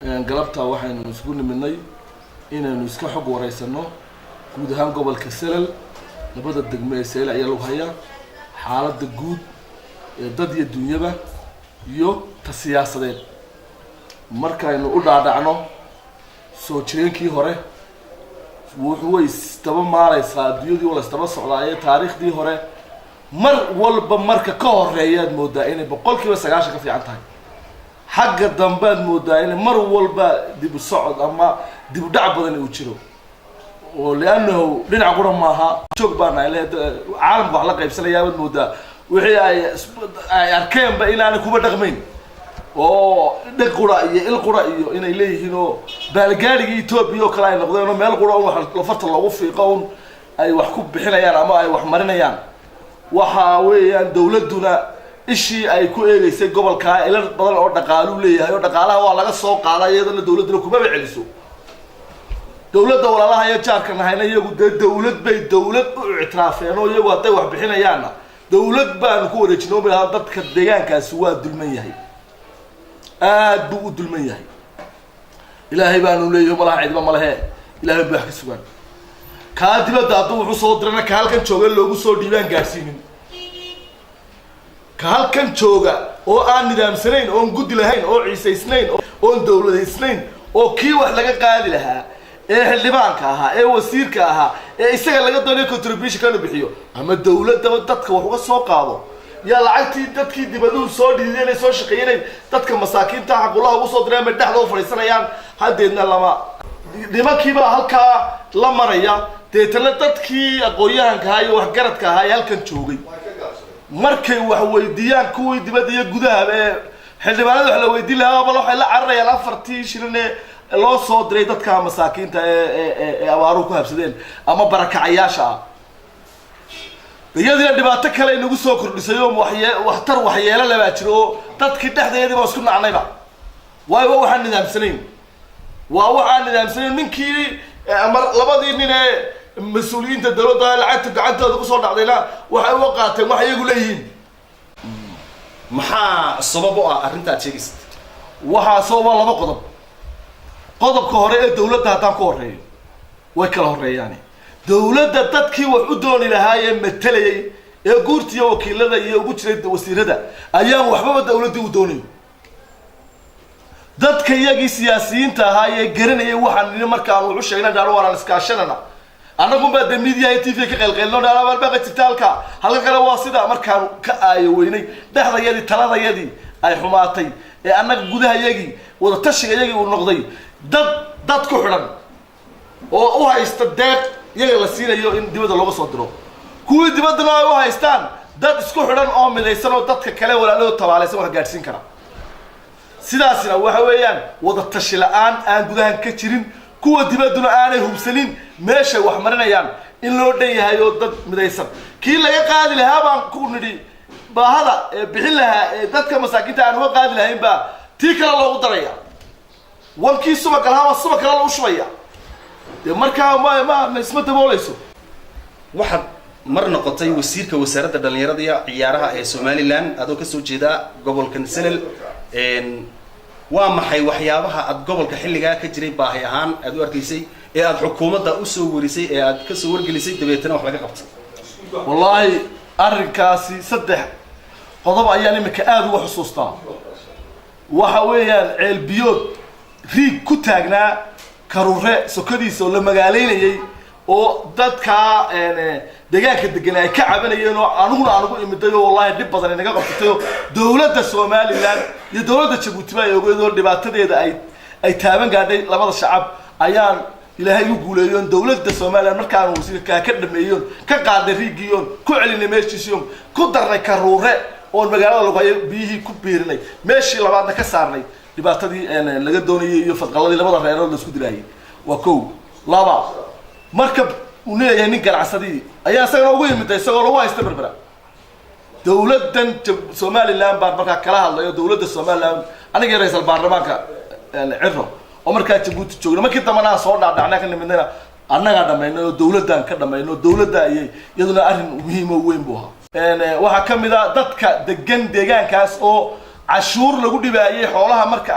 galabta waxaynu isku niminay inaynu iska xog wareysano guud ahaan gobolka Salal labada degmo ee Salal ayaa lagu hayaa xaaladda guud ee dad iyo dunyaba iyo siyaasadeed markaynu u dhaadhacno soo jireenkii hore wuxuu istaba maalaysaa dunyadii wala istaba socdaayay taariikhdii hore mar walba marka ka horeeyaad moodaa inay 100% ka fiican tahay xagga dambaad moodaa in mar walba dib socod ama dib dhac badan uu jiro oo leeyahay dhinac qura maaha joog baan ay caalamku wax la qaybsanayaa wad moodaa wixii ay arkeen ba inaanay kuba dhaqmayn oo dhaq qura iyo il qura iyo inay leeyihiin oo baalgaariga Itoobiya oo kala ay noqdeen meel qura oo wax la farta lagu fiiqo ay wax ku bixinayaan ama ay wax marinayaan waxa weeyaan dawladuna ishii ay ku eegaysay gobolka ilaa badan oo dhaqaalu leeyahay oo dhaqaalaha waa laga soo qaaday iyadana dawladuna kuma celiso dawladda walaalaha ay jaarkan hayna iyagu dawlad bay dawlad u ictiraafeen oo iyagu haday wax bixinayaan dawlad baan ku wareejino bilaha dadka deegaankaas waa dulman yahay aad buu u dulman yahay ilaahay baan u leeyahay malaha cidba malaha ilaahay baa ka sugan ka dibadda hadduu wuxuu soo dirana ka halkan jooga loogu soo dhiibaan gaarsiinin ka halkan jooga oo aan nidaamsanayn oo gudi lahayn oo ciisaysnayn oo dawladeysnayn oo kii wax laga qaadi lahaa ee xildhibaanka ahaa ee wasiirka ahaa ee isaga laga doonayo contribution ka bixiyo ama dawladda dadka wax uga soo qaado ya lacagtii dadkii dibaddu soo dhiideen soo shaqeeyeen dadka masaakiinta xaqulaha ugu soo direen dhaxda u fariisanayaan hadeedna lama nimankiiba halka la maraya deetana dadkii aqooyahanka ahaa iyo wax garadka ahaa halkan joogay markay wax weydiiyaan kuwii dibadda iyo gudaha ee xildhibaanada wax la weydiin lahaa bal waxay la cararayaan afartii shilin loo soo diray dadka masaakiinta ee abaaru ku habsadeen ama barakacayaasha iyadii dhibaato kale inagu soo kordhisay oo waxtar waxyeelo laba jiro dadkii dhaxdeedii baa isku nacnayba waxaan nidaamsanayn waxaan nidaamsanayn ninkii amar labadii nin ee مسؤولين الدولة لعبت قعدت قصور علينا وقعت ما يقول لين محا السبب أرنت أتشيكست وها صوب الله بقضب قضب كهرية الدولة تهتم كهرية وكهرية يعني دولة تتكي وحدون إلى هاي متلي يقولت يا وكيل هذا يقولت لي وسير هذا أيام وحباب الدولة دي ودوني ضد كياجي سياسيين تهاي جرنا يوحنا لمركان وعش هنا داروا على السكاشنا أنا قم بعد الميديا تيفي كقلقلنا ده أنا بقى تتالكا هلا كلا واصدة مركان كأي ويني ده هذا يدي ثلاثة يدي أي حماتي أنا جودها يجي وده تشجع يجي والنقضي ده كحرم أو هايستدق يجي لسيرة يو إن دي بدل لغة صدره كل دي بدل أو هايستان ده كحرم أو من يسنا وده كلا ولا له طبعا لسه جالسين كنا سلاسل وحويان وده تشجع أن جودها كثيرين kuwa dibaduna aanay hubsanin meesha wax marinayaan in loo dheeyahay oo dad midaysan kii laga qaadi lahaa baan ku nidhi baahada bixin lahaa dadka masaakiinta aan uga qaadi lahayn ba tii kala loogu daraya wankii suba kala loo shubaya markaa ma isma dabooleyso waxaad mar noqotay wasiirka wasaaradda dhalinyarada iyo ciyaaraha ee Somaliland adoo ka soo jeeda gobolka Salal waa maxay waxyaabaha aad gobolka xilliga ka jiray baahi ahaan aad u arkaysay ee aad xukuumadda u soo warisay ee aad ka soo wargelisay dabeetana wax laga qabtay wallahi arrinkaasi saddex qodob ayaan imika aad ugu xusuustaa waxa weeyaan ceel biyood riig ku taagnaa karuure sokadiisa oo la magaaleynayay oo dadka deegaanka degan ay ka cabanayeen oo anugu imiday oo wallahi dib badan inaga qabtay dawladda Somaliland iyo dawladda Djibouti ay ogeedo dhibaatadeeda ay taaban gaadhay labada shacab ayaan ilaahay u guuleeyo dawladda Somaliland markaan wasiirka ka dhameeyo ka qaaday riigiyoon ku celinay meeshiisii ku darnay karuure oo magaalada lagu hayay biyihii ku beerinay meeshii labaadna ka saarnay dhibaatadii laga doonayay iyo fadqaladii labada reerood la isku dilaayay waa koow laba markab uu leeyahay nin ganacsadii ayaa isaga ugu yimid isagoo lagu haysta berbera dawladdan Somaliland baa markaa kala hadlayo dawladda Somaliland aniga ra'iisul baarlamaanka cirro oo markaa Djibouti joogna markii damana soo dhaadhacna ka nimidna annaga dhameeyno dawladdan ka dhameeyno dawladda ayay iyaduna arrin muhiim oo weyn buu ahaa waxa kamid ah dadka degan deegaankaas oo cashuur lagu dhibaayay xoolaha marka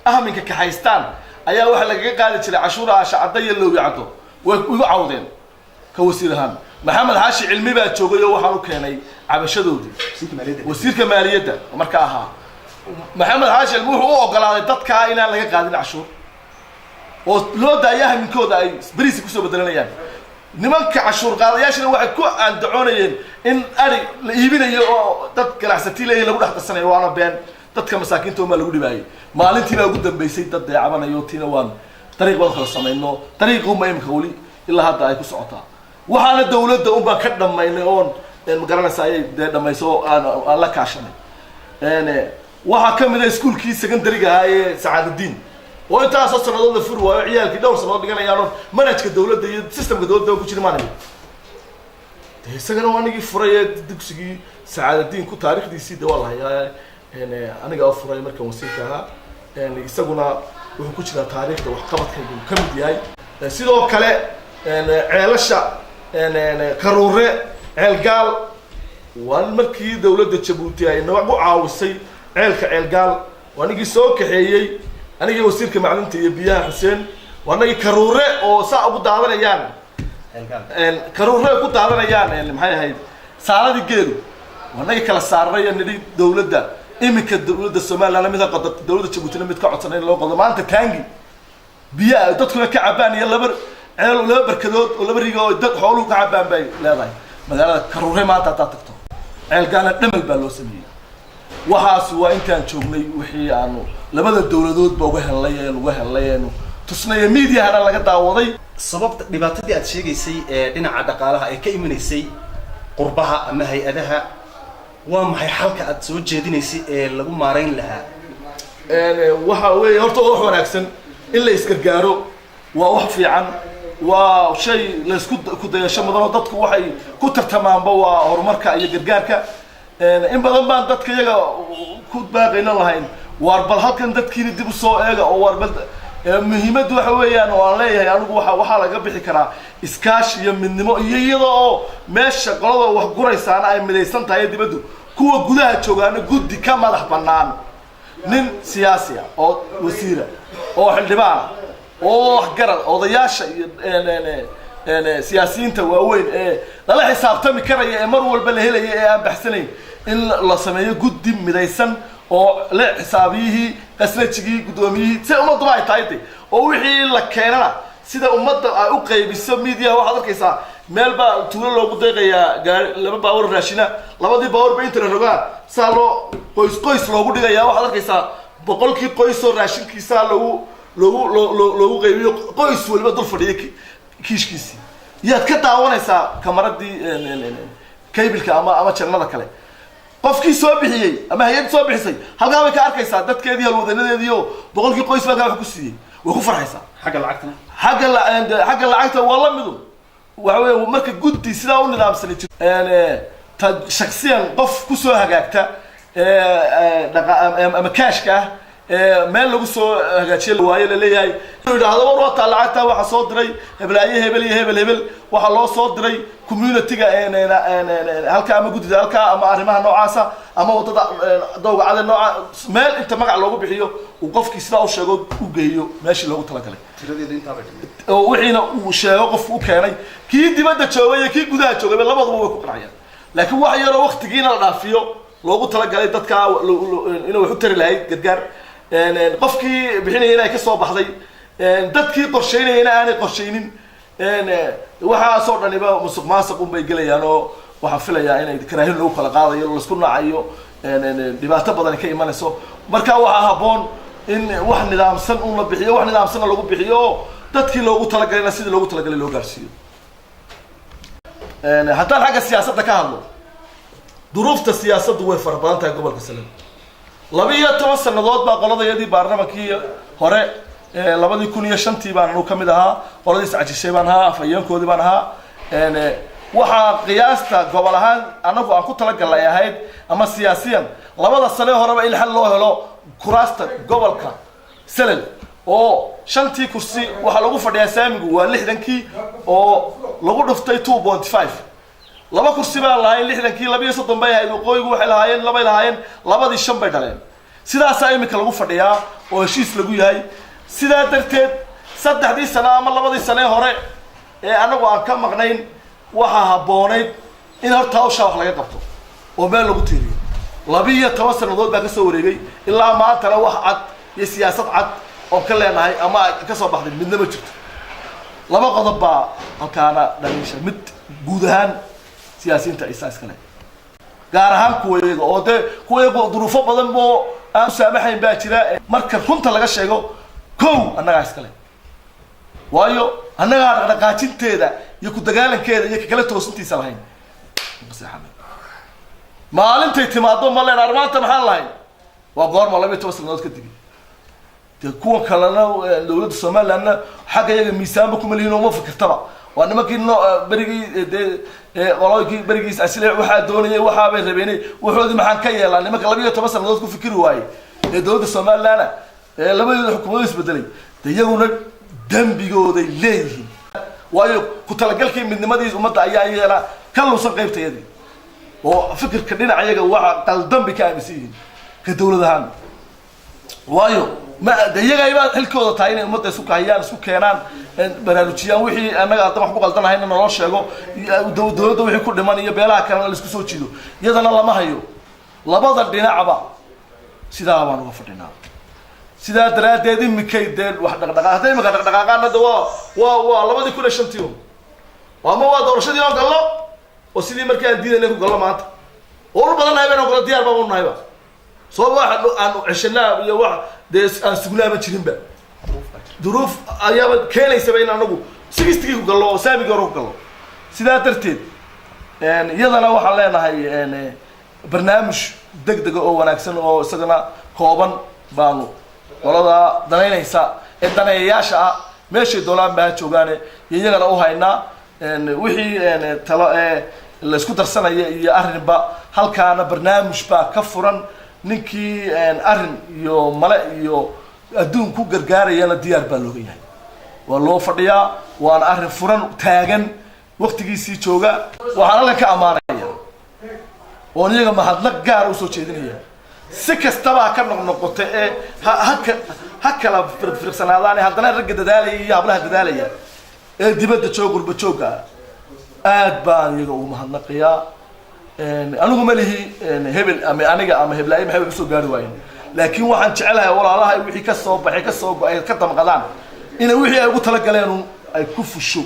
ahminka ka haystaan ayaa waxa laga qaadi jiray cashuuraha shacabda iyo loo yacdo way ugu cawdeen ka wasiirahan maxamed xaashi cilmi baa joogay oo waxaan u keenay cabashadoodii wasiirka maaliyadda marka ahaa maxamed xaashi cilmi wuxuu u ogolaaday dadka inaan laga qaadin cashuur oo loo daayaha minkooda ay bariis ku soo bedelanayaan nimanka cashuur qaadayaashana waxay ku andacoonayeen in ari la iibinayo oo dad ganacsato leeyahay lagu dhaxdasanayo waana been dadka masaakiinta oo lagu dhibaayay maalintiina ugu dambeysay dad deecabanayo tiina waan dariiq wada kala sameeyno dariiqu ma imka wali ilaa hadda ay ku socotaa waxaana dawladda u baa ka dhameynay oo magaranaysa ay dhamayso aan la kaashanay waxa kamid ah iskuulkii secondary-ga ah ee Sacaadadiin oo intaas oo sanadooda fur waayo ciyaalkii dhowr sanadood dhiganayaan manhajka dawladda iyo systemka dawladda ku jira maanay isagana waanigi furay dugsigii Sacaadadiin ku taariikhdiisii dawal hayaa aniga oo furay markan wasiirka ahaa isaguna wuxuu ku jira taariikhda wax qabadkaygu ka mid yahay sidoo kale ceelasha karuure ceelgaal waan markii dawladda Jabuuti ay nagu caawisay ceelka ceelgaal waanigi soo kaxeeyay aniga wasiirka macdinta iyo biyaha Xuseen waanagi karuure oo saa ugu daadanayaan karuure ku daadanayaan maxay ahayd saaladii geelu waanagi kala saaray nidi dawladda imika dawladda Soomaaliland mid qodad dawladda Jabuuti mid ka codsanay loo qodo maanta taangi biyaha dadkuna ka cabaan iyo laba barkadood oo laba rigo oo dad xooluhu ka cabaan bay leedahay magaalada karuure maanta ta tagto ceelgaana dhamal baa loo sameeyay waxaas waa intaan joognay wixii aanu labada dawladood ba uga helayeen tusnay media laga daawaday sababta dhibaatadii aad sheegaysay ee dhinaca dhaqaalaha ay ka imaneysay qurbaha ama hay'adaha waa maxay xalka aad soo jeedinaysay ee lagu maareyn lahaa waxa weeye horta wax wanaagsan in la isgargaaro waa wax fiican waa shay la isku ku dayasho mudan dadku waxay ku tartamaanba waa horumarka iyo gargaarka in badan baan dadka iyaga ku baaqayna lahayn war bal halkan dadkiina dib u soo eega oo war bal muhiimadu waxa weeyaan oo aan leeyahay anigu waxa laga bixi karaa iskaash iyo midnimo iyo iyadoo meesha qolada wax guraysaana ay midaysan tahay dibaddu kuwa gudaha joogaana guddi ka madax bannaan nin siyaasi ah oo wasiir oo xildhibaan oo garad odayaasha iyo siyaasiyiinta waaweyn ee la xisaabtami karaya ee mar walba la helaya ee aan baxsanayn in la sameeyo guddi midaysan oo la xisaabiyihii qaslajigii gudoomiyihii si ummaddu ay tahay oo wixii la keenana sida ummadda ay u qaybiso media waxa arkaysaa meel baa tuulo loogu deeqayaa laba baawar raashina labadii baawar ba inta la rogaa saa loo qoys loogu dhigayaa waxa arkaysaa boqolkii qoys oo raashinkiisa loogu qaybiyo qoys walba dul fadhiyo kiishkiisi yaad ka daawanaysaa kamaradii kaybilka ama channelada kale qofkii soo bixiyay ama hay'ad soo bixisay halka way ka arkaysaa dadkeedii halwadanadeedii oo boqolkii qoys baa wax ku siiyay way ku farxaysaa xagga lacagta waa la midu waxa weeye marka guddi sidaa u nidaamsan shakhsiyan qof ku soo hagaagta ama kaashka meel lagu soo hagaajiyo waayo la leeyahay inuu yiraahdo war waa lacagta waxa soo diray hebel waxa loo soo diray community-ga halka ama guddida halka ama arrimaha noocaasa ama wadada dawga cad nooca meel inta magac loogu bixiyo uu qofkii sidaa u sheego u geeyo meeshii loogu talagalay tiradeeda inta bay oo wixiina uu sheego qof u keenay kii dibadda joogay iyo kii gudaha joogay labaduba way ku qanacayaan laakiin wax yar oo waqtigiina la dhaafiyo loogu talagalay dadka inuu wax u tari lahayd gargaar qofkii bixinayay inay ka soo baxday dadkii qorsheynayna aanay qorsheynin waxa soo dhaniba musuq maasuq bay galayaan oo waxa filayaa inay karaahin lagu kala qaadayo la isku naacayo dhibaato badan ka imanayso marka waxa haboon in wax nidaamsan la bixiyo wax nidaamsan lagu bixiyo dadkii loogu talagalay sidii loogu talagalay loo gaarsiiyo haddaan xagga siyaasadda ka hadlo duruufta siyaasaddu way farabadan tahay gobolka Sanaag 12 sanadood baa qoladayadii baarlamankii hore 2005 baan anu kamid ahaa qoladii Sacajishay baan ahaa afayeenkoodii baan ahaa waxa qiyaasta gobol ahaan anagu aan ku talagalay ahayd ama siyaasiyan labada sano horeba il xal loo helo kuraasta gobolka Sanaag oo 5 kursi waxa lagu fadhiyaa saamigu waa 60kii oo lagu dhuftay 2.5 laba kursi baa lahayn 60kii 230 bay ahayd waqooyigu waxay lahaayeen labay lahaayeen labadii 5 bay dhaleen sidaasaa imika lagu fadhiyaa oo heshiis lagu yahay sidaa darteed 3 sano ama 2 sano hore ee anagu aan ka maqnayn waxa habooneyd in horta hawsha wax laga qabto oo meel lagu tiiriyo 12 sanadood baa ka soo wareegay ilaa maanta wax cad iyo siyaasad cad oo ka leenahay ama ka soo baxday midna ma jirto laba qodob baa halkaana dhaliisha mid guud ahaan siyaasiyiinta isaas kale gaar ahaan kuwayaga oo kuwayaga duruufo badan oo aan saamaxayn baa jira marka runta laga sheego kow annaga iskale waayo annaga dhaqaajinteeda iyo ku dagaalankeeda iyo kala toosintiisa lahayn maalintay timaado ma leen armaanta maxaan lahayn waa goorma 12 sanadood kadib kuwa kalena dawladda Soomaaliland xagga iyaga miisaanba kuma leeyin oo ma fikirtaba waa nimankii barigii qoloykii barigiis aslee waxa doonayay waxa bay rabeenay wuxuudi maxaan ka yeelaa nimanka 12 sanadood ku fikiri waayay dawladda Soomaaliland labadooda xukuumadda isbedelay iyaguna dambigooday leeyihiin waayo ku talagalkii midnimadiisa ummadda ayaa yeela ka luusan qaybtayadii oo fikirka dhinaca iyaga waxa qaldanbi ka aaminsan ka dawladahan waayo ما ديجا يبقى هالكود تاعين المدة سوق هيان سوق كينان برانوتشيان وحي أنا قاعد ما بقول تنا هنا نروح شيء دولة وحي كل ما نيجي بيلا كان اللي سكسو تشيلو يدنا الله ما هيو لبعض الدنيا عبا سيدا عبان وفرنا سيدا ترى تدي مكيد واحد دقيقة هذي ما قدر دقيقة أنا دوا لبعض كل شنتيهم وما هو دور شدي ما قال له وسيدي مركز الدين اللي هو قال له مات أول بدنا نبي نقول ديار بابون نايبا سو واحد أنو عشنا يا واحد ده أسقولها بتشرين بقى ظروف أيام كيلي سبعين أنا أقول سيستيك وقالوا سامي قالوا قالوا سيدا ترتيب يعني يلا لو حلينا هاي يعني برنامج دق أو ونكسن أو سجنا كوبان بانو ولا ده دنيا يسا الدنيا ياشا ماشي دولار بهالشوغانة يجي لو هاينا يعني وحي يعني تلا السكوتر سنة يأرن بقى هل كان برنامج بقى كفران ninkii arin iyo mala iyo adduun ku gargaarayana diyaar baa looga yahay waa loo fadhiyaa waan arin furan taagan waqtigiisii jooga waxaan la ka amaanaya oo iyaga mahadnaq gaar u soo jeedinaya si kastaba ka noqnoqoto ee ha kala firfirsanaadaan haddana rag dadaalaya iyo hablaha dadaalaya ee dibadda joog gurba jooga aad baan iyaga u mahadnaqayaa أنا مالي هبل أنا هبل أي محب يسوق جاروين لكن واحد شعلها ولا الله يوحي كسب بحي كسب أي كتم قدام إنه وحي أقول تلقى لأنه يكف الشو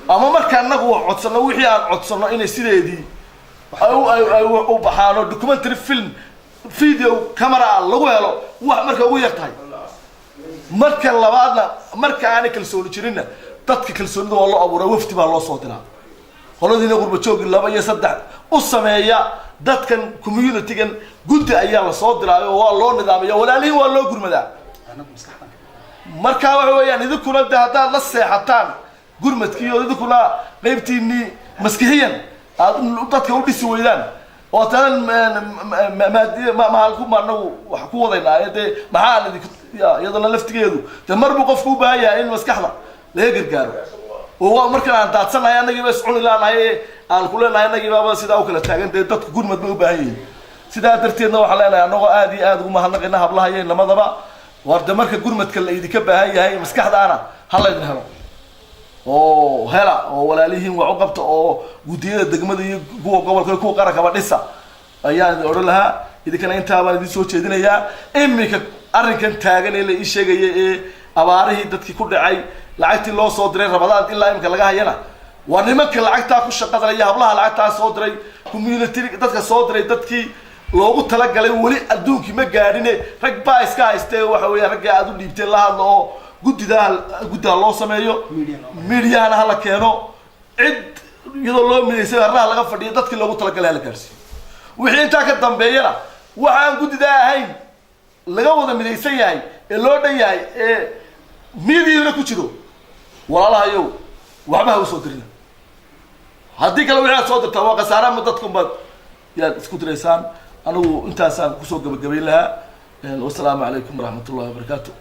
أما ما كان نقول عطسنا وحي عطسنا إنه يصير دي أو بحاله دوكيومنتري فيلم فيديو كاميرا لغوه له واحد مركب ويقطع مركب الله بعدنا مركب أنا كل سؤال شرينا تذكر كل سؤال والله أبو روفت بالله صوتنا قلنا نقول بتشوق الله بيا صدق السماية ده كان كوميونتي كان قلت أيام الصادرة والله نظامية ولا ليه والله يقول ماذا مركب هو يعني ذو كنا ده هذا لسه حتى قرمت كيو ذو كنا غيبتيني مسكيا ده كان ودي سويدان وتان ما هالكم ما نو وحكوا ذينا يده ما هذا يضل لفت كيدو تمر بقفكوا بهاي إن مسكحنا ليه قرقارو وهو مركنا أن تعتصنا يا نجيب سعون الله نهاية الكلنا يا نجيب أبغى سيدا وكلا تاجن تقول مدبوع بهاي سيدا ترتينا وحلانا أنا آدي وما هنقينا هبلها هي لما ضبع ورد مركب قول متكلا يدي كبه هاي مسكح أنا هلا ينهرو أو هلا ولا ليهم وعقبت أو ودينا دقمة دي جوا قبل كل قارة كبر لسه أيام أقول لها إذا كان أنت أبغى دي سوتش دينا يا إمي كأرن كان تاجن اللي إيش جاي أبارة دتك كل عاي لعيت الله صادرين رمضان إلا يمكن لقاها هنا ونمك لعيتها كل شقة ليها بلها لعيتها صادري كوميونتي دتك صادري دتك لو تلقى لي ولي أدوك ما قارنة رجع إسكا استوى وحوي رجع أدون يبتل الله الله قد الله سمايو ميديا أنا هلا كانوا عد يضل الله من يسوي الراه لقى فدي دتك لو تلقى لها الكرسي وحين تاكل دمبيرة وحن قد ده هاي لقى وده من يسوي هاي اللي ده هاي ميديا ولا كتيرو ولا الله يو وعمها وصدرنا هديك لو عاد صدر تواقع سارة مدتكم بد يا سكوتر إنسان أنا وأنت إنسان كسوق قبل لها والسلام عليكم ورحمة الله وبركاته.